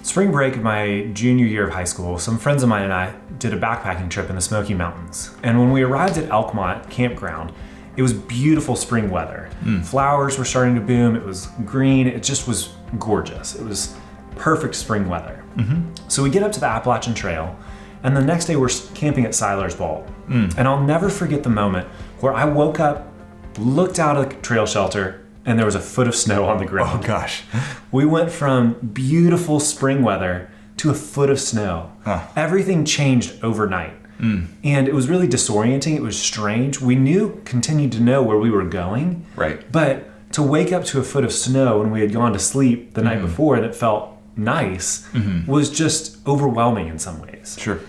Spring break of my junior year of high school, some friends of mine and I did a backpacking trip in the Smoky Mountains. And when we arrived at Elkmont Campground, it was beautiful spring weather. Flowers were starting to bloom. It was green. It just was gorgeous. It was perfect spring weather. So we get up to the Appalachian Trail, and the next day we're camping at Siler's Vault. And I'll never forget the moment where I woke up, looked out of the trail shelter, and there was a foot of snow on the ground. Oh gosh. We went from beautiful spring weather to a foot of snow. Everything changed overnight. And it was really disorienting. It was strange. We continued to know where we were going. Right. But to wake up to a foot of snow when we had gone to sleep the night before and it felt nice was just overwhelming in some ways. Sure.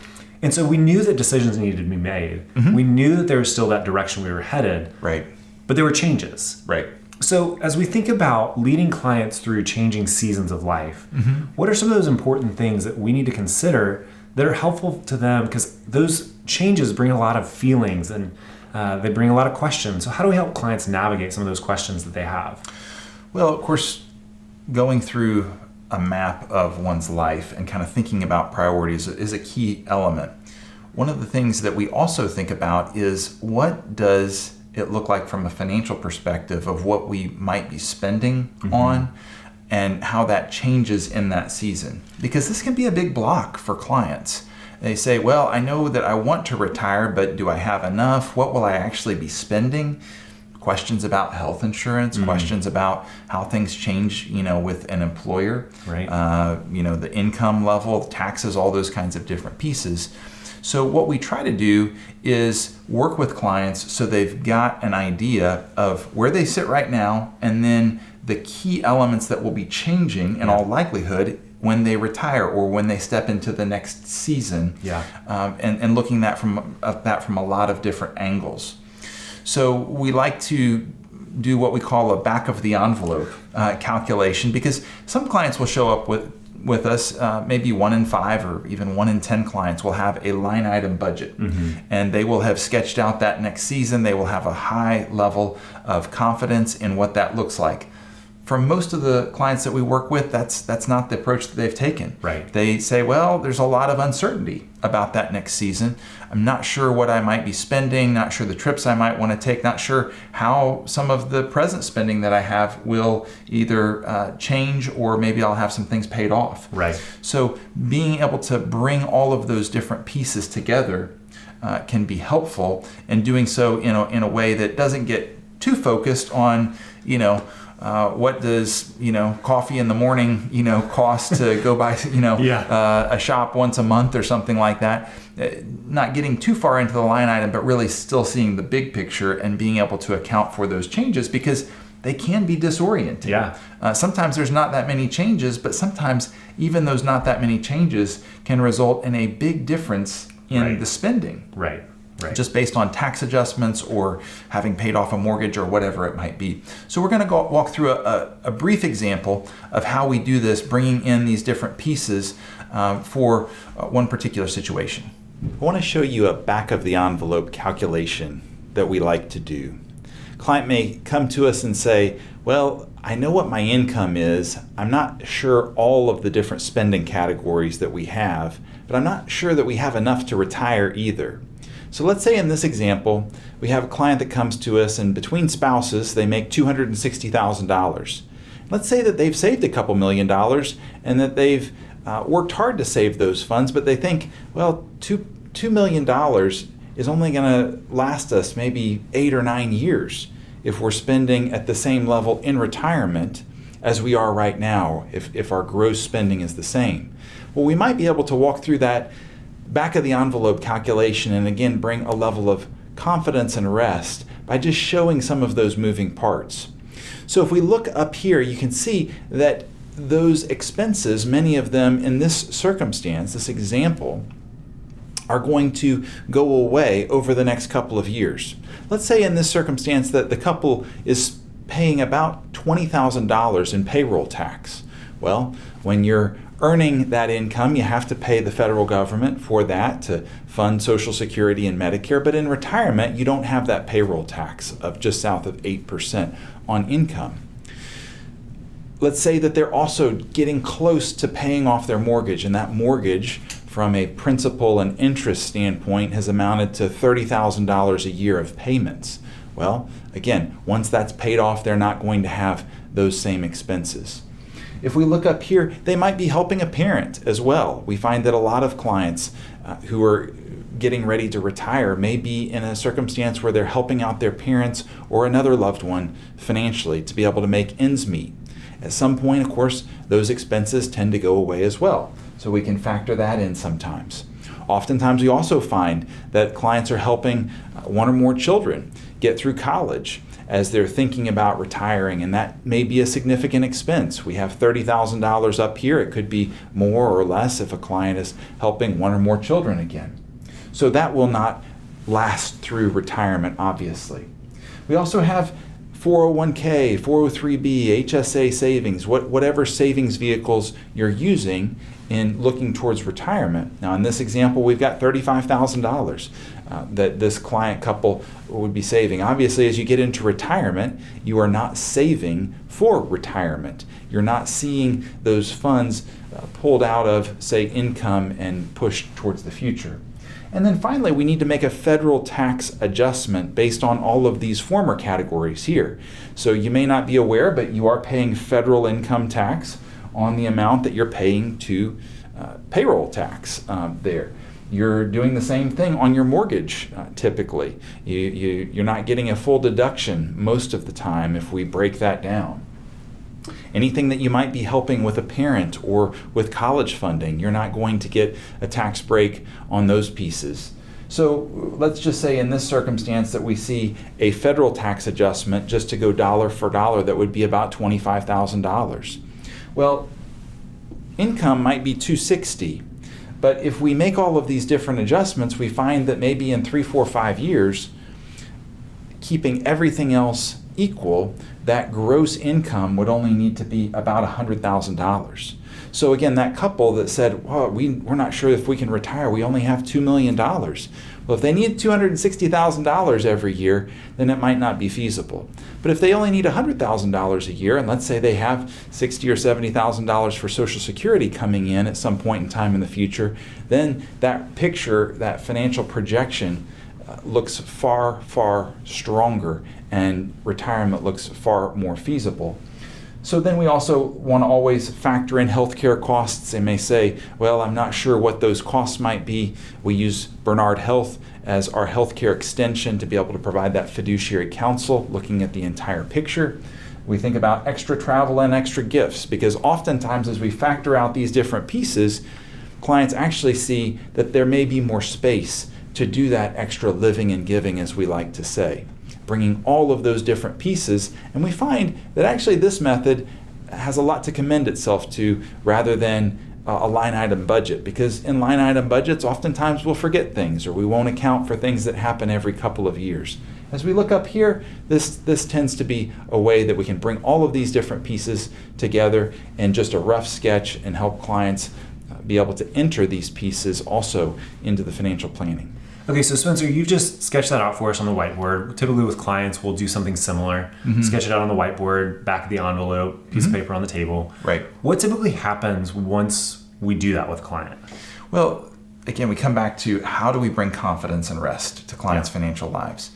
And so we knew that decisions needed to be made. We knew that there was still that direction we were headed. Right. But there were changes. Right. So as we think about leading clients through changing seasons of life, what are some of those important things that we need to consider that are helpful to them? Because those changes bring a lot of feelings and they bring a lot of questions. So how do we help clients navigate some of those questions that they have? Well, of course, going through a map of one's life and kind of thinking about priorities is a key element. One of the things that we also think about is, what does it look like from a financial perspective of what we might be spending on and how that changes in that season? Because this can be a big block for clients. They say, well, I know that I want to retire, but do I have enough? What will I actually be spending? Questions about health insurance, questions about how things change, with an employer, right? The income level, taxes, all those kinds of different pieces. So what we try to do is work with clients so they've got an idea of where they sit right now, and then the key elements that will be changing in all likelihood when they retire or when they step into the next season. And looking at that from a lot of different angles. So we like to do what we call a back of the envelope calculation, because some clients will show up with us, maybe 1 in 5 or even 1 in 10 clients will have a line item budget, and they will have sketched out that next season. They will have a high level of confidence in what that looks like. For most of the clients that we work with, that's not the approach that they've taken. Right. They say, well, there's a lot of uncertainty about that next season. I'm not sure what I might be spending, not sure the trips I might want to take, not sure how some of the present spending that I have will either change, or maybe I'll have some things paid off. Right. So being able to bring all of those different pieces together can be helpful, and doing so in a way that doesn't get too focused on, what does coffee in the morning cost to go buy a shop once a month or something like that. Not getting too far into the line item, but really still seeing the big picture and being able to account for those changes, because they can be disorienting. Sometimes there's not that many changes, but sometimes even those not that many changes can result in a big difference in the spending. Right. Just based on tax adjustments or having paid off a mortgage or whatever it might be. So we're going to walk through a brief example of how we do this, bringing in these different pieces for one particular situation. I want to show you a back of the envelope calculation that we like to do. Client may come to us and say, well, I know what my income is. I'm not sure all of the different spending categories that we have, but I'm not sure that we have enough to retire either. So let's say in this example, we have a client that comes to us, and between spouses, they make $260,000. Let's say that they've saved a couple $1 million and that they've worked hard to save those funds, but they think, well, $2 million is only going to last us maybe 8 or 9 years if we're spending at the same level in retirement as we are right now, if our gross spending is the same. Well, we might be able to walk through that back of the envelope calculation and again bring a level of confidence and rest by just showing some of those moving parts. So if we look up here, you can see that those expenses, many of them in this circumstance, this example, are going to go away over the next couple of years. Let's say in this circumstance that the couple is paying about $20,000 in payroll tax. Well, when you're earning that income, you have to pay the federal government for that to fund Social Security and Medicare, but in retirement, you don't have that payroll tax of just south of 8% on income. let's say that they're also getting close to paying off their mortgage, and that mortgage from a principal and interest standpoint has amounted to $30,000 a year of payments. Well, again, once that's paid off, they're not going to have those same expenses. If we look up here, they might be helping a parent as well. We find that a lot of clients who are getting ready to retire may be in a circumstance where they're helping out their parents or another loved one financially to be able to make ends meet. At some point, of course, those expenses tend to go away as well. So we can factor that in sometimes. Oftentimes, we also find that clients are helping one or more children get through college as they're thinking about retiring, and that may be a significant expense. We have $30,000 up here. It could be more or less if a client is helping one or more children again. So that will not last through retirement, obviously. We also have 401k, 403b, HSA savings, whatever savings vehicles you're using in looking towards retirement. Now, in this example, we've got $35,000 that this client couple would be saving. Obviously, as you get into retirement, you are not saving for retirement. You're not seeing those funds pulled out of, say, income and pushed towards the future. And then finally, we need to make a federal tax adjustment based on all of these former categories here. So you may not be aware, but you are paying federal income tax on the amount that you're paying to payroll tax there. You're doing the same thing on your mortgage typically. You're not getting a full deduction most of the time if we break that down. Anything that you might be helping with a parent or with college funding, you're not going to get a tax break on those pieces. So let's just say in this circumstance that we see a federal tax adjustment just to go dollar for dollar, that would be about $25,000. Well, income might be $260,000, but if we make all of these different adjustments, we find that maybe in 3, 4, 5 years, keeping everything else equal, that gross income would only need to be about $100,000. So again, that couple that said, well, we're not sure if we can retire, we only have $2 million. Well, if they need $260,000 every year, then it might not be feasible. But if they only need $100,000 a year, and let's say they have $60,000 or $70,000 for Social Security coming in at some point in time in the future, then that picture, that financial projection looks far, far stronger, and retirement looks far more feasible. So then we also want to always factor in healthcare costs. They may say, well, I'm not sure what those costs might be. We use Bernard Health as our healthcare extension to be able to provide that fiduciary counsel, looking at the entire picture. We think about extra travel and extra gifts, because oftentimes as we factor out these different pieces, clients actually see that there may be more space to do that extra living and giving, as we like to say, bringing all of those different pieces. And we find that actually this method has a lot to commend itself to, rather than a line item budget, because in line item budgets, oftentimes we'll forget things, or we won't account for things that happen every couple of years. As we look up here, this tends to be a way that we can bring all of these different pieces together in just a rough sketch and help clients be able to enter these pieces also into the financial planning. Okay, so Spencer, you just sketched that out for us on the whiteboard. Typically with clients, we'll do something similar. Sketch it out on the whiteboard, back of the envelope, piece of paper on the table. Right. What typically happens once we do that with a client? Well, again, we come back to how do we bring confidence and rest to clients' financial lives?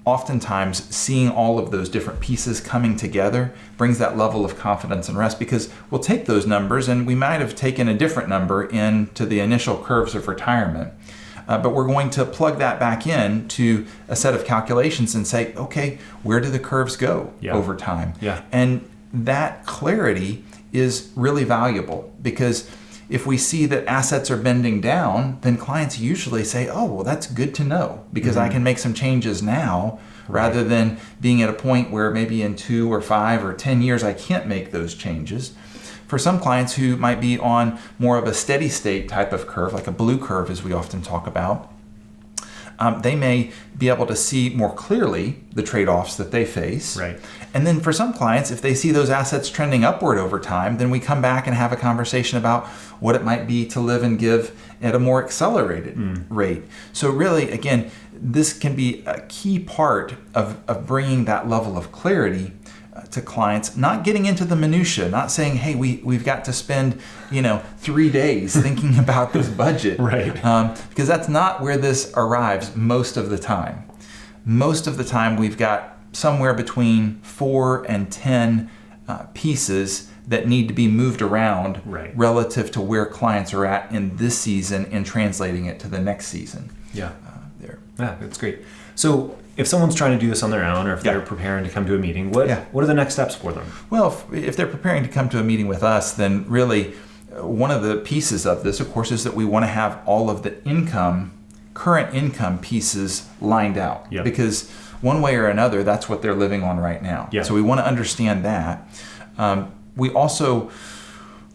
Oftentimes, seeing all of those different pieces coming together brings that level of confidence and rest, because we'll take those numbers and we might have taken a different number into the initial curves of retirement. But we're going to plug that back in to a set of calculations and say, okay, where do the curves go over time? And that clarity is really valuable, because if we see that assets are bending down, then clients usually say, oh, well, that's good to know, because I can make some changes now, rather than being at a point where maybe in 2 or 5 or 10 years I can't make those changes. For some clients who might be on more of a steady state type of curve, like a blue curve as we often talk about, they may be able to see more clearly the trade-offs that they face. Right. And then for some clients, if they see those assets trending upward over time, then we come back and have a conversation about what it might be to live and give at a more accelerated rate. So really, again, this can be a key part of bringing that level of clarity to clients, not getting into the minutia, not saying, hey, we've got to spend 3 days thinking about this budget, right? Because that's not where this arrives most of the time. Most of the time, we've got somewhere between 4 and 10 pieces that need to be moved around relative to where clients are at in this season and translating it to the next season. Yeah, that's great. So if someone's trying to do this on their own, or if they're preparing to come to a meeting, what are the next steps for them? Well, if they're preparing to come to a meeting with us, then really one of the pieces of this, of course, is that we want to have all of the current income pieces lined out. Because one way or another, that's what they're living on right now. So we want to understand that. We also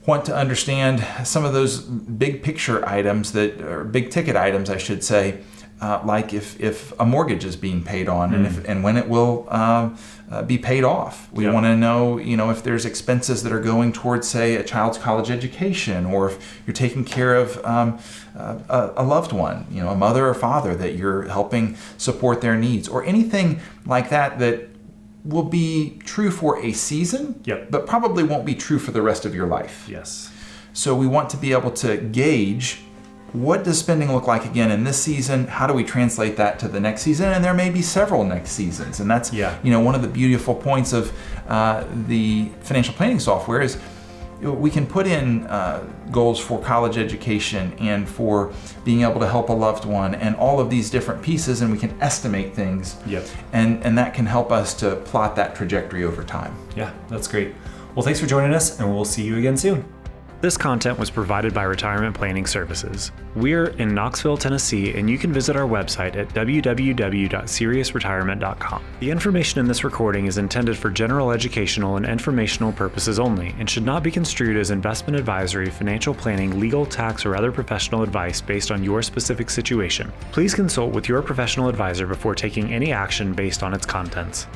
want to understand some of those big picture items or big ticket items, I should say, like if a mortgage is being paid on and when it will be paid off. We want to know, if there's expenses that are going towards, say, a child's college education, or if you're taking care of a loved one, a mother or father that you're helping support their needs, or anything like that will be true for a season, but probably won't be true for the rest of your life. So we want to be able to gauge, what does spending look like again in this season? How do we translate that to the next season? And there may be several next seasons. And that's one of the beautiful points of the financial planning software is we can put in goals for college education and for being able to help a loved one and all of these different pieces, and we can estimate things. And that can help us to plot that trajectory over time. Yeah, that's great. Well, thanks for joining us, and we'll see you again soon. This content was provided by Retirement Planning Services. We're in Knoxville, Tennessee, and you can visit our website at www.seriousretirement.com. The information in this recording is intended for general educational and informational purposes only and should not be construed as investment advisory, financial planning, legal, tax, or other professional advice based on your specific situation. Please consult with your professional advisor before taking any action based on its contents.